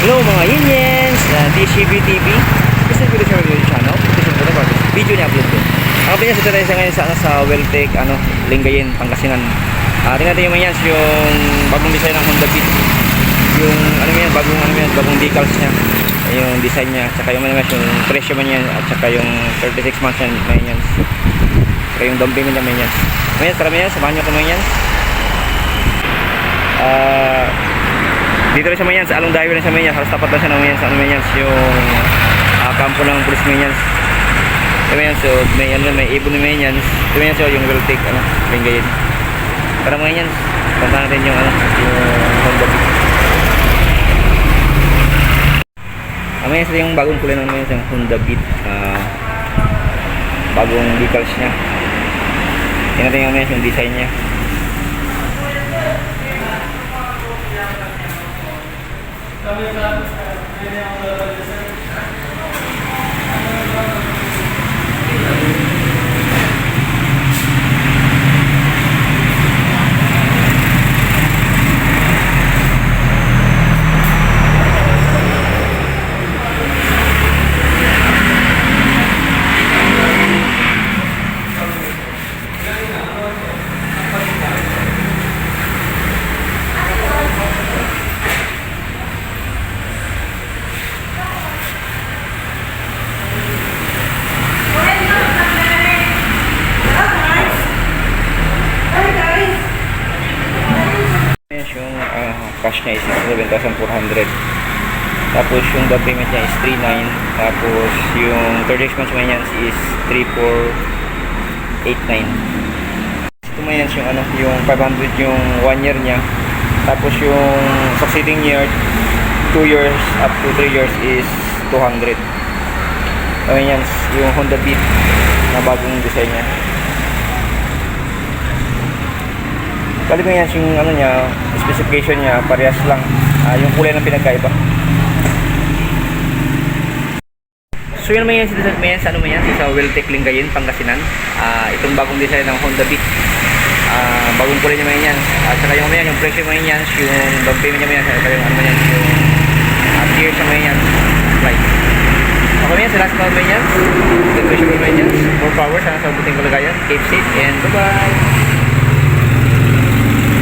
Hello mga Indians, TCB TV. Gusto nyo sa video channel. Gusto nyo ba video niya upload ko. Ang kapatid niya sa tayo ngayon sa Weltec, Lingayen, Pangasinan. Tingnan natin yung mga Indians, yung bagong design ng Honda Beat. Yung bagong decals niya. Yung design niya, tsaka yung presyo man yan, at tsaka yung 36 months yan, mga Indians. Tsaka yung down payment niya, mga Indians. Mga Indians, tara mga Indians, samahan nyo ko mga Indians. Dito rin sa Mayans, sa Along Diver rin sa Mayans, halos tapat lang siya ng Mayans, yung kampo ng police Mayans. Mayans, so may ibon ni Mayans. Mayans, so yung Weltec, Lingayen. Para Mayans, punta natin yung Honda Beat. Mayans, yung bagong kulay ng Mayans, yung Honda Beat. Bagong decals niya. Tingnan natin yung Mayans, yung design niya. Yung cash niya is 7,400. Tapos yung down payment niya is 3,900. Tapos yung 36 months niya is 3,489. Ito mo yan yung 500 yung 1 year niya. Tapos yung succeeding year 2 years up to 3 years is 200. Ayan yung Honda Beat na bagong design niya. Bali ko yan yung niya, specification niya, parehas lang. Yung kulay ng pinagkaiba. So yun naman yan sa Weltec Lingayen, Pangasinan. Itong bagong design ng Honda Beat. Bagong kulay niya yan. At saka yung presyo mo yan, yung down payment niya yan, saka yung yung tiers niya yan, price. Ako yan, sa last call mo yan. The presyo mo yan. More power, sana sa buting kalagayan. Keep safe and bye-bye.